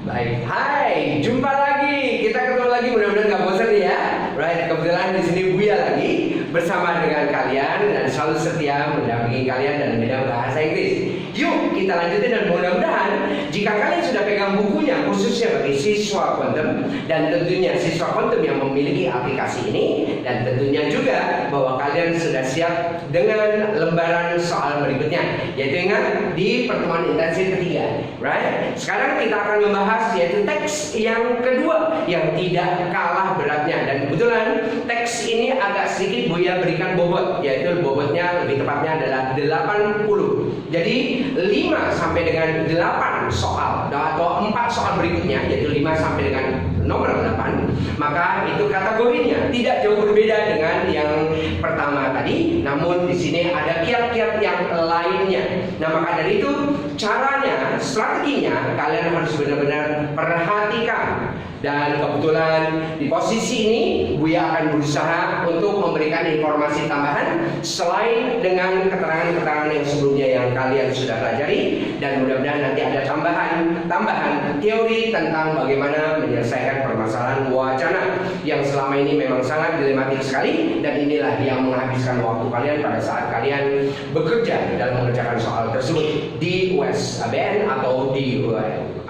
Baik, hai, jumpa lagi. Kita ketemu lagi, mudah-mudahan nggak bosan nih ya. Right, kebetulan di sini Buya lagi bersama dengan kalian dan selalu setia mendampingi kalian dalam bidang bahasa Inggris. Yuk kita lanjutin dan mudah-mudahan jika kalian sudah pegang bukunya khususnya bagi siswa quantum dan tentunya siswa quantum yang memiliki aplikasi ini dan tentunya juga bahwa kalian sudah siap dengan lembaran soal berikutnya, yaitu ingat di pertemuan intensif ketiga, right? Sekarang kita akan membahas yaitu teks yang kedua yang tidak kalah beratnya dan kebetulan teks ini agak sedikit Buya berikan bobot, yaitu bobotnya lebih tepatnya adalah 80. Jadi 5 sampai dengan 8 soal atau 4 soal berikutnya yaitu 5 sampai dengan nomor 8, maka itu kategorinya tidak jauh berbeda dengan yang pertama tadi, namun di sini ada kiat-kiat yang lainnya. Nah, maka dari itu caranya, strateginya kalian harus benar-benar perhatikan. Dan kebetulan di posisi ini Buya akan berusaha untuk memberikan informasi tambahan selain dengan keterangan-keterangan yang sebelumnya yang kalian sudah pelajari, dan mudah-mudahan nanti ada tambahan teori tentang bagaimana menyelesaikan permasalahan wacana yang selama ini memang sangat dilematik sekali, dan inilah yang menghabiskan waktu kalian pada saat kalian bekerja dalam mengerjakan soal tersebut di USABN atau di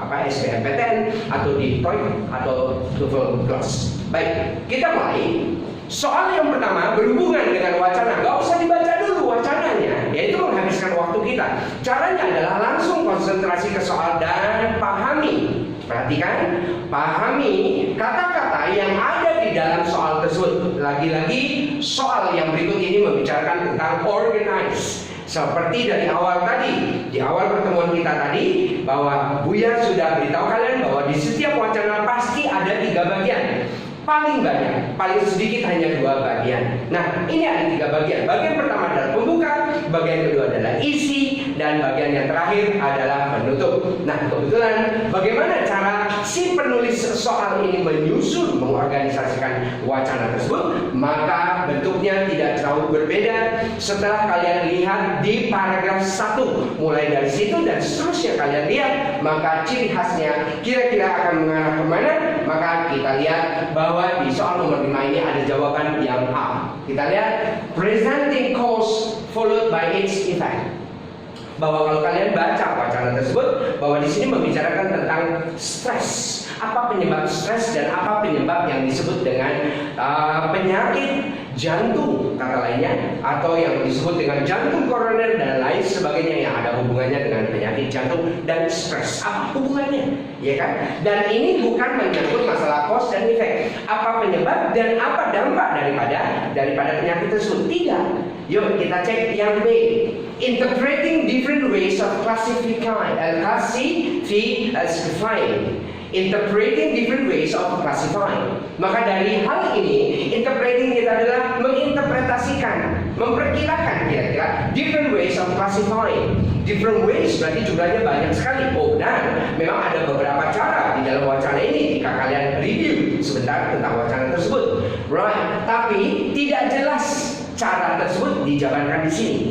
SBMPTN atau di TOEIC atau TOEFL Plus. Baik, kita mulai. Soal yang pertama berhubungan dengan wacana. Gak usah dibaca dulu wacananya, yaitu menghabiskan waktu kita. Caranya adalah langsung konsentrasi ke soal dan pahami. Perhatikan, pahami kata-kata yang ada di dalam soal tersebut. Lagi-lagi soal yang berikut ini membicarakan tentang organize. Seperti dari awal tadi, di awal pertemuan kita tadi, bahwa Buya sudah beritahu kalian bahwa di setiap wacana pasti ada 3 bagian. Paling banyak, paling sedikit hanya 2 bagian. Nah, ini ada 3 bagian. Bagian pertama adalah pembuka, bagian kedua adalah isi, dan bagian yang terakhir adalah penutup. Nah, kebetulan bagaimana cara si penulis soal ini menyusun, mengorganisasikan wacana tersebut, maka bentuknya tidak jauh berbeda setelah kalian lihat di paragraf 1. Mulai dari situ dan seterusnya kalian lihat, maka ciri khasnya kira-kira akan mengarah kemana. Maka kita lihat bahwa di soal nomor 5 ini ada jawaban yang A. Kita lihat presenting cause followed by its effect. Bahwa kalau kalian baca wacana tersebut, bahwa di sini membicarakan tentang stres. Apa penyebab stres dan apa penyebab yang disebut dengan penyakit jantung kata lainnya, atau yang disebut dengan jantung koroner dan lain sebagainya yang ada hubungannya dengan penyakit jantung dan stres. Apa hubungannya? Ya kan? Dan ini bukan menyangkut masalah cause dan effect. Apa penyebab dan apa dampak daripada penyakit tersebut? Tidak. Yuk kita cek yang B. Interpreting different ways of classifying. Interpreting different ways of classifying. Maka dari hal ini, interpreting kita adalah menginterpretasikan, memperkirakan kira-kira different ways of classifying. Different ways berarti jumlahnya banyak sekali. Oh, dan memang ada beberapa cara di dalam wacana ini jika kalian review sebentar tentang wacana tersebut. Right, tapi tidak jelas cara tersebut dijabarkan di sini.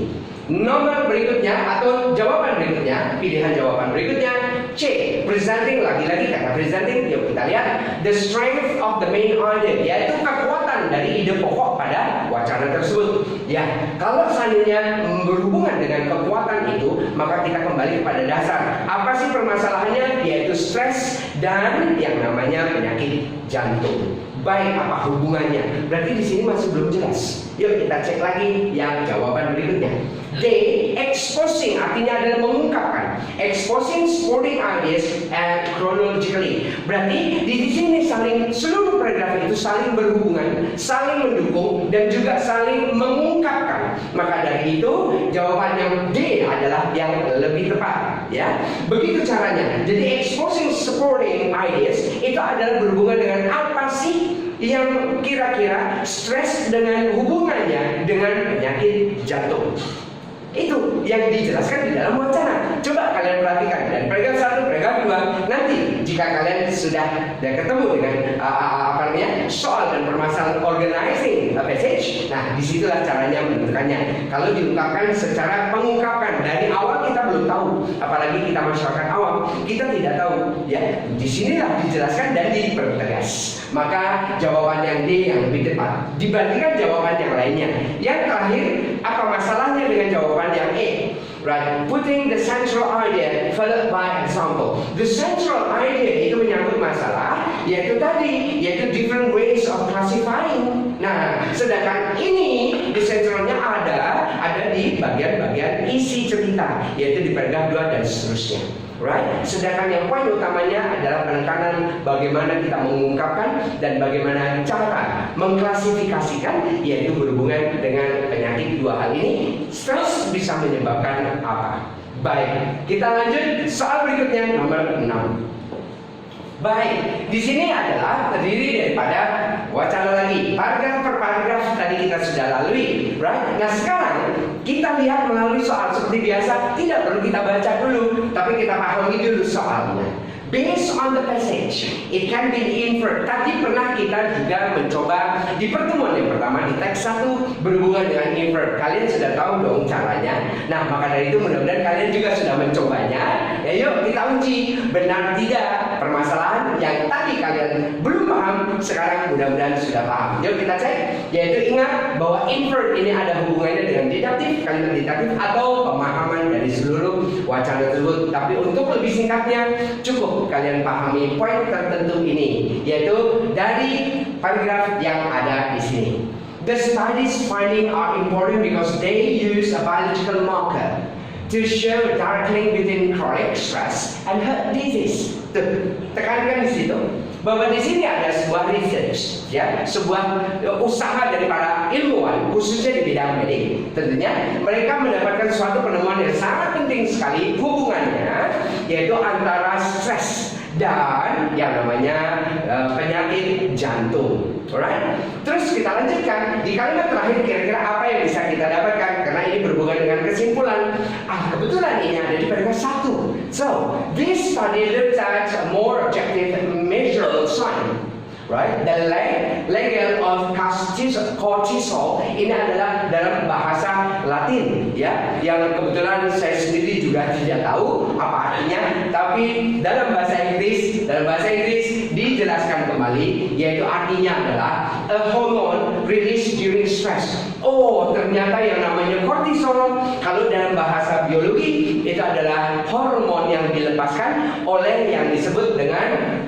Nomor berikutnya atau jawaban berikutnya, pilihan jawaban berikutnya C. Presenting, lagi-lagi kata presenting. Yuk kita lihat the strength of the main idea, yaitu kekuatan dari ide pokok pada wacana tersebut. Ya, kalau seandainya berhubungan dengan kekuatan itu, maka kita kembali kepada dasar. Apa sih permasalahannya? Yaitu stres dan yang namanya penyakit jantung. Baik, apa hubungannya? Berarti di sini masih belum jelas. Yuk kita cek lagi yang jawaban berikutnya. D. Exposing, artinya adalah mengungkapkan. Exposing sporting ideas and chronologically. Berarti di sini seluruh paragraf itu saling berhubungan, saling mendukung, dan juga saling mengungkapkan. Maka dari itu jawaban yang D adalah yang lebih tepat. Ya, begitu caranya. Jadi exposing supporting ideas itu adalah berhubungan dengan apa sih yang kira-kira stres dengan hubungannya dengan penyakit jantung. Itu yang dijelaskan di dalam wacana. Coba kalian perhatikan dari paragraf 1, paragraf 2. Nanti jika kalian sudah ketemu dengan soal dan permasalahan organizing a passage, nah disitulah caranya menentukannya. Kalau diungkapkan secara pengungkapan dari awal kita belum tahu, apalagi kita masyarakat awam, kita tidak tahu. Ya, disinilah dijelaskan dan dipertegas. Maka jawaban yang D yang lebih tepat dibandingkan jawaban yang lainnya. Yang terakhir, apa masalahnya dengan jawaban yang E? Right, putting the central idea followed by example. The central idea itu menyangkut masalah, yaitu tadi, yaitu different ways of classifying. Nah, sedangkan ini di centralnya ada di bagian-bagian isi cerita, yaitu di paragraf 2 dan seterusnya. Right? Sedangkan yang poin utamanya adalah penekanan bagaimana kita mengungkapkan dan bagaimana cara mengklasifikasikan, yaitu berhubungan dengan penyakit dua hal ini. Stres bisa menyebabkan apa? Baik, kita lanjut soal berikutnya nomor 6. Baik, di sini adalah terdiri daripada wacana lagi. Paragraf per paragraf tadi kita sudah lalui, right? Nah sekarang kita lihat melalui soal seperti biasa. Tidak perlu kita baca dulu, tapi kita pahami dulu soalnya. Based on the passage, it can be inferred. Tadi pernah kita juga mencoba di pertemuan yang pertama di teks 1 berhubungan dengan infer. Kalian sudah tahu dong caranya. Nah maka dari itu mudah-mudahan kalian juga sudah mencobanya. Ya yuk kita uji benar tidak permasalahan yang tadi kalian belum paham, sekarang mudah-mudahan sudah paham. Yuk kita cek. Yaitu ingat bahwa infer ini ada hubungannya dengan didaktif, kalimat didaktif atau pemahaman dari seluruh wacana tersebut. Tapi untuk lebih singkatnya cukup kalian pahami poin tertentu ini, yaitu dari paragraf yang ada di sini. The studies finding are important because they use a biological marker to show direct link between chronic stress and heart disease. Tekankan di situ bahwa di sini ada sebuah research, ya, sebuah usaha dari para ilmuwan khususnya di bidang medik. Tentunya mereka mendapatkan suatu penemuan yang sangat penting sekali hubungannya, yaitu antara stres dan yang namanya penyakit jantung. Alright? Terus kita lanjutkan di kalimat terakhir, kira-kira apa yang bisa kita dapatkan karena ini berhubungan dengan kesimpulan. Kebetulan ini ada di paragraf 1. So, this study looked at a more objective measurable sign. Right? The level of cortisol ini adalah dalam bahasa Latin, ya, yang kebetulan saya sendiri juga tidak tahu apa artinya, tapi dalam bahasa Inggris dijelaskan kembali, yaitu artinya adalah a hormone released during stress. Oh, ternyata yang namanya kortisol kalau dalam bahasa biologi itu adalah hormon yang dilepaskan oleh yang disebut dengan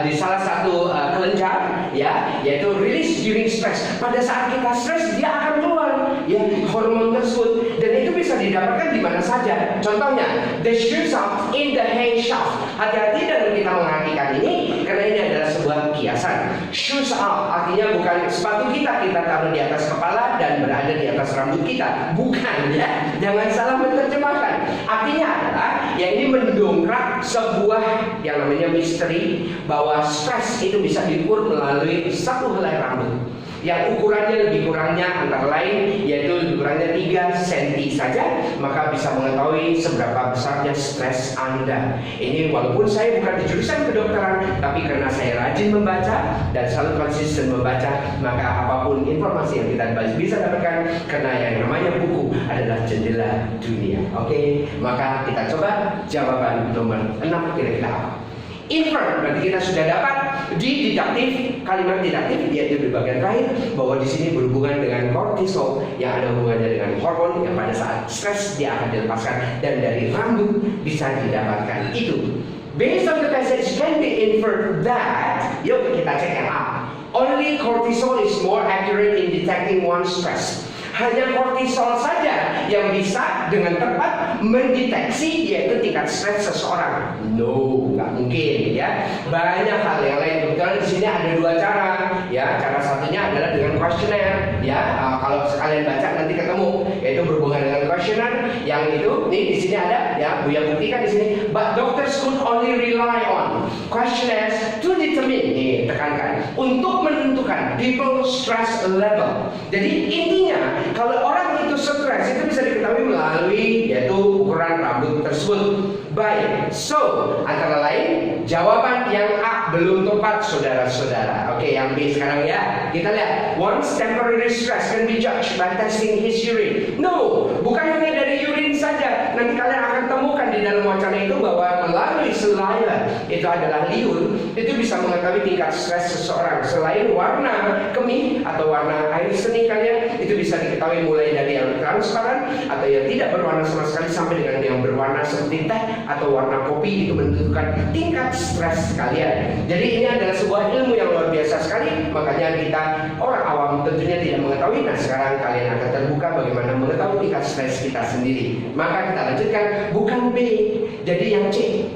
di salah satu kelenjar, ya, yaitu release during stress. Pada saat kita stres dia akan keluar, ya, hormon tersebut, dan itu bisa didapatkan di mana saja. Contohnya, the shoe shaft in the hay shaft. Hati-hati dalam kita mengartikan ini karena ini adalah sebuah kiasan. Shoe shaft artinya bukan sepatu kita taruh di atas kepala dan berada di atas rambut kita, bukan, ya. Jangan salah menerjemahkan. Artinya adalah yang ini mendongkrak sebuah yang namanya misteri bahwa stres itu bisa diukur melalui satu helai rambut yang ukurannya lebih kurangnya antara lain yaitu lebih kurangnya 3 cm saja, maka bisa mengetahui seberapa besarnya stres Anda. Ini walaupun saya bukan di jurusan kedokteran, tapi karena saya rajin membaca dan selalu konsisten membaca, maka apapun informasi yang kita bisa dapatkan, karena yang namanya buku adalah jendela dunia. Oke, maka kita coba jawaban nomor 6 kira-kira apa? Infer, berarti kita sudah dapat di didaktif, kalimat didaktif yaitu di bagian terakhir bahwa di sini berhubungan dengan kortisol yang ada hubungannya dengan hormon yang pada saat stres dia akan dilepaskan dan dari rambut bisa didapatkan itu. Based on the passage can be inferred that, yuk kita cek yang A. Only cortisol is more accurate in detecting one's stress. Hanya kortisol saja yang bisa dengan tepat mendeteksi yaitu tingkat stres seseorang. No, nggak mungkin, ya. Banyak hal yang lain. Kebetulan di sini ada 2 cara, ya. Cara satunya adalah dengan kuesioner, ya. Kalau sekalian baca nanti ketemu, yaitu berhubungan dengan kuesioner. Yang itu, nih di sini ada, ya. Buya buktikan di sini. But doctors could only rely on questionnaires to determine, nih tekankan, untuk menentukan people stress level. Jadi intinya kalau orang itu stres itu bisa diketahui melalui yaitu ukuran rambut tersebut. Baik, so antara lain jawaban yang A belum tepat saudara-saudara. Oke, yang B sekarang ya. Kita lihat, one's temporary stress can be judged by testing his urine. No, bukan hanya dari urine saja. Nanti kalian akan temukan di dalam wacana itu bahwa melalui saliva, itu adalah liur, itu bisa mengetahui tingkat stres seseorang. Selain warna kemih atau warna air seni kalian, itu bisa diketahui mulai dari yang transparan atau yang tidak berwarna sama sekali sampai dengan yang berwarna seperti teh atau warna kopi. Itu menentukan tingkat stres kalian. Jadi ini adalah sebuah ilmu yang luar biasa sekali. Makanya kita orang awam tentunya tidak mengetahui. Nah sekarang kalian akan terbuka bagaimana mengetahui tingkat stres kita sendiri. Maka kita lanjutkan, bukan B, jadi yang C.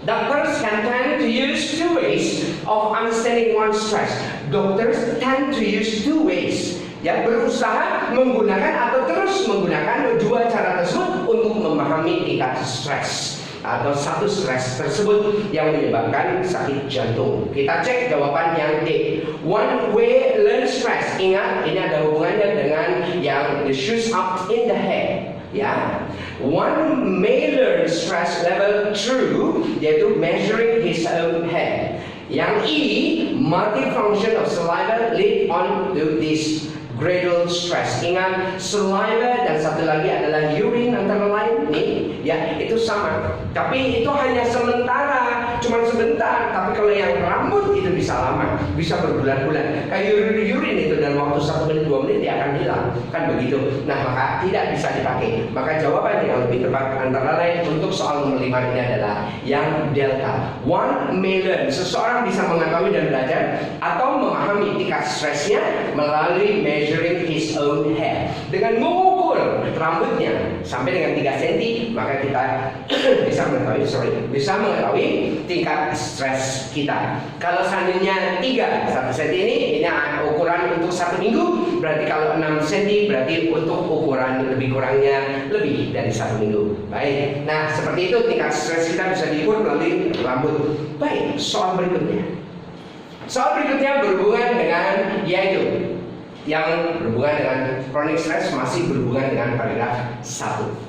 Doctors can tend to use two ways of understanding one's stress. Doctors tend to use two ways. Ya, berusaha menggunakan atau terus menggunakan dua cara tersebut untuk memahami tingkat stres atau satu stres tersebut yang menyebabkan sakit jantung. Kita cek jawaban yang D. One way learn stress. Ingat, ini ada hubungannya dengan yang the shoes up in the head. Ya, one may learn stress level through, yaitu measuring his own head. Yang E, multifunction of saliva lead on to this gradual stress. Ingat, saliva dan satu lagi adalah urine antara lain nih, ya itu sama. Tapi itu hanya sementara, cuma sebentar. Tapi kalau yang rambut itu bisa lama, bisa berbulan-bulan. Kayak urine itu dalam waktu 1 menit 2 menit dia akan hilang, kan begitu. Nah maka tidak bisa dipakai. Maka jawaban yang lebih tepat antara lain untuk soal nomor 5 ini adalah yang delta. One may learn, seseorang bisa mengetahui dan belajar atau memahami tingkat stresnya melalui measuring his own hair. Dengan mengukur rambutnya sampai dengan 3 cm, maka kita bisa mengetahui tingkat stres kita. Kalau seandainya 1 cm ini ukuran untuk 1 minggu, berarti kalau 6 cm berarti untuk ukuran lebih kurangnya lebih dari 1 minggu. Baik, nah seperti itu tingkat stres kita bisa diukur melalui rambut. Baik, soal berikutnya. Soal berikutnya berhubungan dengan yaitu yang berhubungan dengan chronic stress, masih berhubungan dengan paragraf 1.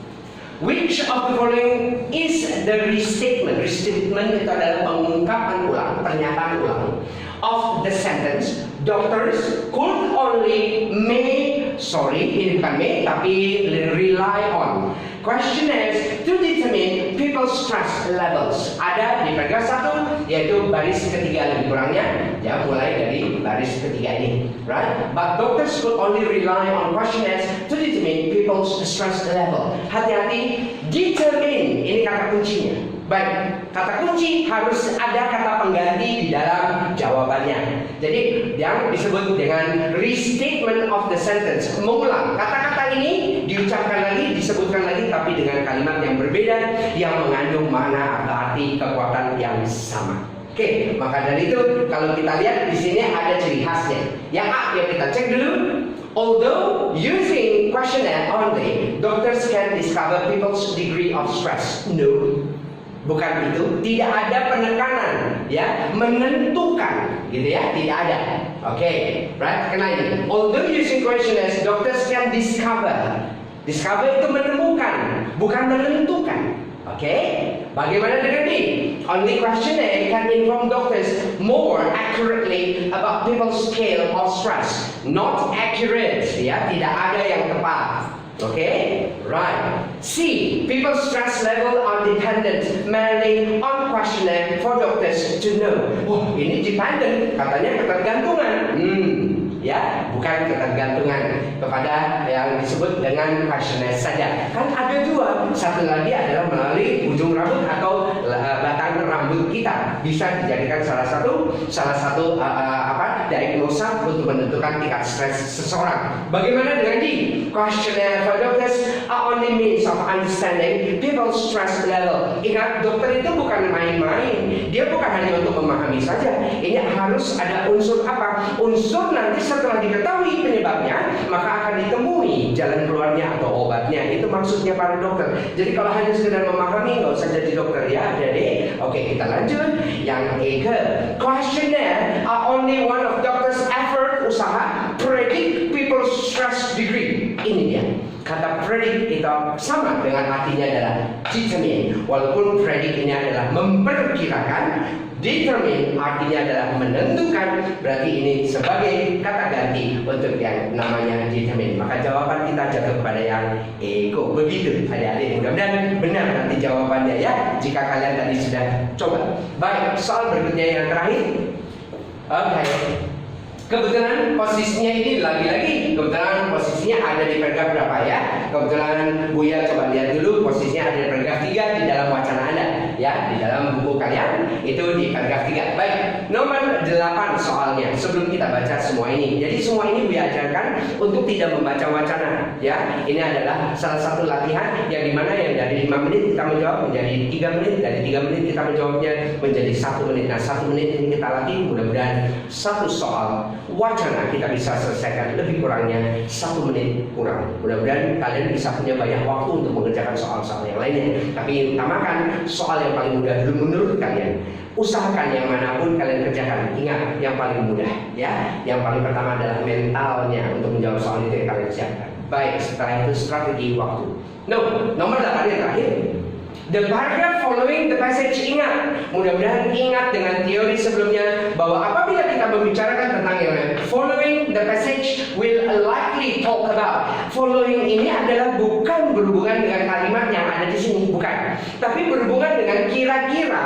Which of the following is the restatement? Restatement itu adalah pengungkapan ulang, pernyataan ulang of the sentence. Doctors could only ini bukan may, tapi rely on questionnaires to determine people's stress levels. Ada di paragraf 1, yaitu baris ketiga lebih kurangnya, ya mulai dari baris ketiga ini, right? But doctors could only rely on questionnaires to determine people's stress level. Hati-hati, determine ini kata kuncinya. Baik, kata kunci harus ada kata pengganti di dalam jawabannya. Jadi yang disebut dengan restatement of the sentence, mengulang kata-kata ini diucapkan lagi, disebutkan lagi, tapi dengan kalimat yang berbeda yang mengandung makna atau arti kekuatan yang sama. Oke, maka dari itu kalau kita lihat di sini ada ciri khasnya. Yang A yang kita cek dulu. Although using questionnaire only, doctors can discover people's degree of stress. No. Bukan itu, tidak ada penekanan, ya, menentukan, gitu ya, tidak ada. Oke, right? Karena ini, although using questionnaires, doctors can discover. Discover itu menemukan, bukan menentukan. Oke, bagaimana dengan ini? Only questionnaire can inform doctors more accurately about people's scale of stress. Not accurate, ya, tidak ada yang tepat. Okay, right. C. People's stress level are dependent merely on questionnaire for doctors to know. Oh, ini dependent, katanya ketergantungan. Ya, bukan ketergantungan kepada yang disebut dengan questionnaire saja. Kan ada dua. Satu lagi adalah melalui ujung rambut atau batang rambut kita. Bisa dijadikan salah satu diagnosa untuk menentukan tingkat stres seseorang. Bagaimana dengan D? Questionnaire for doctors are only means of understanding people's stress level. Ingat, dokter itu bukan main-main. Dia bukan hanya untuk memahami saja. Ini harus ada unsur apa? Unsur nanti setelah diketahui penyebabnya, maka akan ditemui jalan keluarnya atau obatnya. Itu maksudnya para dokter. Jadi kalau hanya sekedar memahami, nggak usah jadi dokter ya, jadi oke, kita lanjut. Yang E ke questionnaire are only one of doctor's effort, usaha predict people's stress degree. Ini dia. Kata predict itu predicator sama dengan artinya adalah determine. Walaupun predict ini adalah memperkirakan, determine artinya adalah menentukan, berarti ini sebagai kata ganti untuk yang namanya determine. Maka jawaban kita jatuh kepada yang ego. Begitu adik-adik, mudah-mudahan benar nanti jawabannya ya, jika kalian tadi sudah coba. Baik, soal berikutnya yang terakhir. Oke. Kebetulan posisinya ini lagi-lagi, kebetulan posisinya ada di paragraf berapa ya? Kebetulan Buya coba lihat dulu, posisinya ada di paragraf 3 di dalam wacana Anda ya, di dalam buku kalian itu di paragraf 3. Baik, nomor 8 soalnya. Sebelum kita baca semua ini, jadi semua ini Buya ajarkan untuk tidak membaca wacana ya. Ini adalah salah satu latihan yang dimana yang dari 5 menit kita menjawab menjadi 3 menit, dari 3 menit kita menjawabnya menjadi 1 menit. Nah, 1 menit ini kita latih, mudah-mudahan satu soal wacana kita bisa selesaikan lebih kurangnya 1 menit kurang. Mudah-mudahan kalian bisa punya banyak waktu untuk mengerjakan soal-soal yang lainnya. Tapi utamakan soal yang paling mudah dulu menurut kalian. Usahakan yang manapun kalian kerjakan, ingat yang paling mudah ya. Yang paling pertama adalah mentalnya untuk menjawab soal itu yang kalian siapkan. Baik, setelah itu strategi waktu. Nomor 8 yang terakhir. The paragraph following the passage, ingat, mudah-mudahan ingat dengan teori sebelumnya bahwa apabila kita membicarakan tentang yang following the passage will likely talk about. Following ini adalah bukan berhubungan dengan kalimat yang ada di sini, bukan, tapi berhubungan dengan kira-kira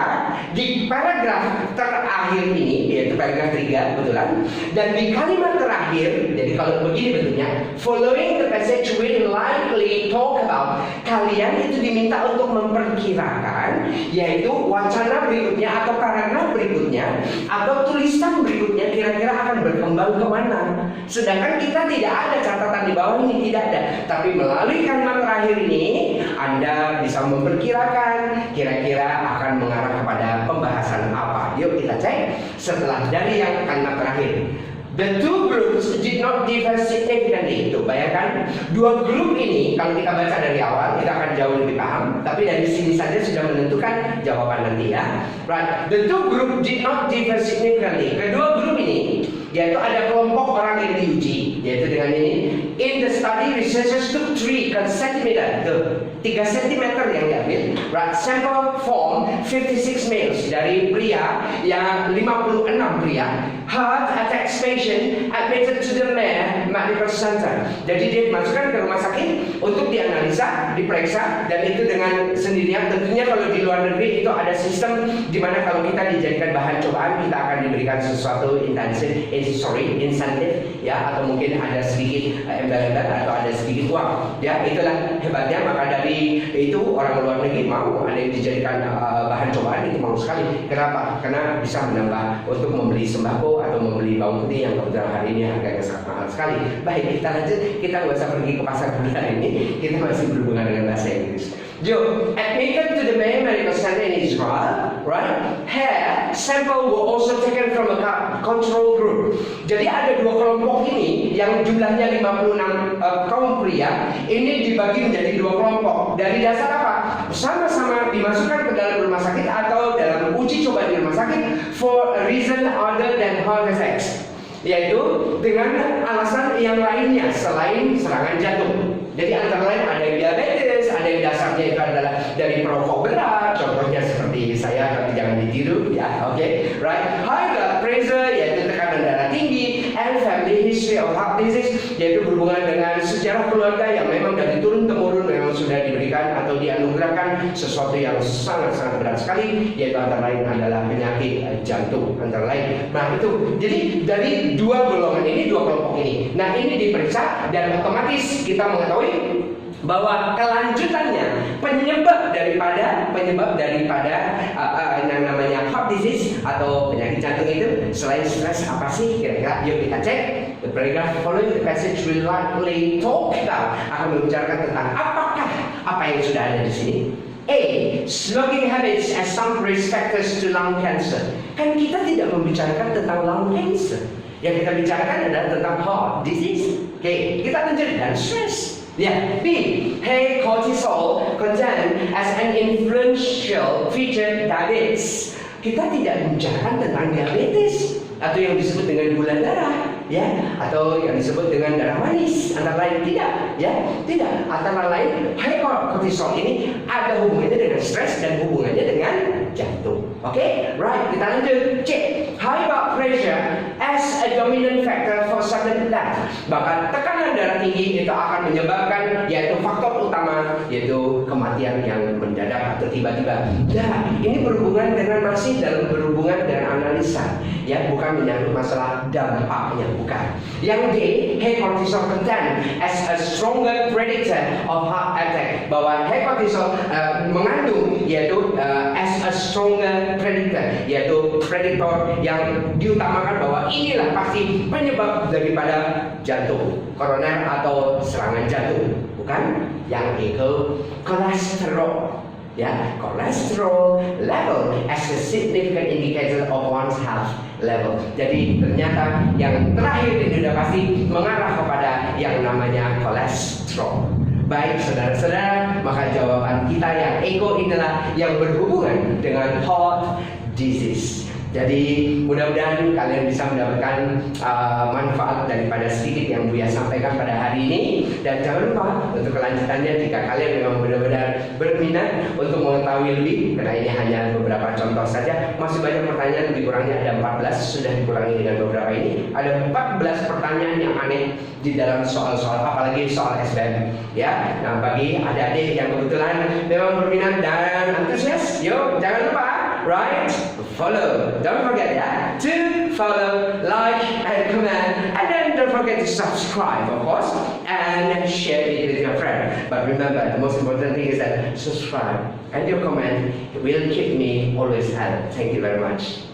di paragraf terakhir ini, yaitu paragraf 3 kebetulan, dan di kalimat terakhir. Jadi kalau begini bentuknya, following the passage will likely talk about, kalian itu diminta untuk memperkirakan, yaitu wacana berikutnya atau paragraf berikutnya atau tulisan berikutnya kira-kira akan berkembang kemana. Sedangkan kita tidak ada catatan di bawah ini, tidak ada. Tapi melalui kalimat terakhir ini Anda bisa memperkirakan kira-kira akan mengarah kepada pembahasan apa. Yuk kita cek setelah dari yang kalimat terakhir. The two groups did not differ significantly. Itu bayangkan, dua grup ini kalau kita baca dari awal kita akan jauh lebih paham. Tapi dari sini saja sudah menentukan jawaban nanti ya. Right. The two group did not differ significantly. Kedua grup ini, yaitu ada kelompok orang yang diuji, yaitu dengan ini. In the study, researchers took 3 centimeter, 3 cm yang diambil. Right. Sample form 56 males, dari pria yang 56 pria. Heart attack patient admitted to the Mayo Medical Center. Jadi dia dimasukkan ke rumah sakit untuk dianalisa, diperiksa, dan itu dengan sendirian. Tentunya kalau di luar negeri itu ada sistem di mana kalau kita dijadikan bahan cobaan kita akan diberikan sesuatu insentif ya, atau mungkin ada sedikit embel-embel atau ada sedikit uang ya. Itulah hebatnya. Maka dari itu orang luar negeri mau ada yang dijadikan bahan cobaan, itu mau sekali. Kenapa? Karena bisa menambah untuk membeli sembako atau membeli bawang putih yang kebetulan hari ini harganya sangat mahal sekali. Baik, kita lanjut. Kita nggak usah pergi ke pasar gula ini. Kita masih berhubungan dengan bahasa Inggris. Joe, admitted to the Mayo Medical Center in Israel, right? Hair sample were also taken from a control group. Jadi ada dua kelompok ini yang jumlahnya 56 kaum pria. Ini dibagi menjadi dua kelompok. Dari dasar apa? Sama-sama dimasukkan ke dalam rumah sakit atau dalam uji coba di rumah sakit for a reason other than heart attacks, yaitu dengan alasan yang lainnya selain serangan jantung. Jadi antara lain ada yang diabetes, ada yang dasarnya itu adalah dari perokok berat, contohnya seperti saya, tapi jangan ditiru ya, oke? Right? High blood pressure, yaitu tekanan darah tinggi, and family history of heart disease, yaitu berhubungan dengan sejarah keluarga yang memang dari turun temurun memang sudah diberikan atau dianugerahkan sesuatu yang sangat-sangat berat sekali, yaitu antara lain adalah penyakit jantung antara lain. Nah itu, jadi dari dua golongan ini, dua kelompok ini. Nah ini diperiksa dan otomatis kita mengetahui bahwa kelanjutannya penyebab daripada yang namanya heart disease atau penyakit jantung itu selain stres apa sih kira-kira? Yuk kita cek. The paragraph following the passage will likely talk about, akan membicarakan tentang apakah apa yang sudah ada di sini. A. Smoking habits as some risk factors to lung cancer. Kan kita tidak membicarakan tentang lung cancer. Yang kita bicarakan adalah tentang heart disease. Oke, kita lanjutkan stress. Ya, B. High cortisol content as an influential feature diabetes. Kita tidak membicarakan tentang diabetes atau yang disebut dengan gula darah. ya, atau yang disebut dengan darah manis, antara lain tidak, ya, tidak. Antara lain high cortisol ini ada hubungannya dengan stres dan hubungannya dengan jantung. Oke, right, kita lanjut. C. High blood pressure as a dominant factor for sudden death. Bahkan tekanan darah tinggi itu akan menyebabkan yaitu faktor utama yaitu kematian yang mendadak atau tiba-tiba. Nah, ini berhubungan dengan masih dalam berhubungan dengan analisa, ya, bukan menyangkut masalah dampaknya, bukan. Yang D, high cortisol content as a stronger predictor of heart attack. Bahwa high cortisol mengandung yaitu as a stronger predictor, yaitu prediktor yang diutamakan bahwa inilah pasti penyebab daripada jantung koroner atau serangan jantung, bukan. Yang itu kolesterol, ya, kolesterol level as a significant indicator of one's health level. Jadi ternyata yang terakhir ini sudah pasti mengarah kepada yang namanya kolesterol. Baik saudara-saudara, maka jawaban kita yang ego inilah yang berhubungan dengan heart disease. Jadi mudah-mudahan kalian bisa mendapatkan manfaat daripada sedikit yang Buya sampaikan pada hari ini. Dan jangan lupa untuk kelanjutannya, jika kalian memang benar-benar berminat untuk mengetahui lebih, karena ini hanya beberapa contoh saja, masih banyak pertanyaan, lebih kurangnya ada 14, sudah dikurangi dengan beberapa ini. Ada 14 pertanyaan yang aneh di dalam soal-soal, apalagi soal SBM, ya. Nah, bagi adik-adik yang kebetulan memang berminat dan antusias, yuk jangan lupa, right, follow. Don't forget, yeah, to follow, like, and comment, and then don't forget to subscribe, of course, and share it with your friend. But remember, the most important thing is that subscribe and your comment will keep me always alert. Thank you very much.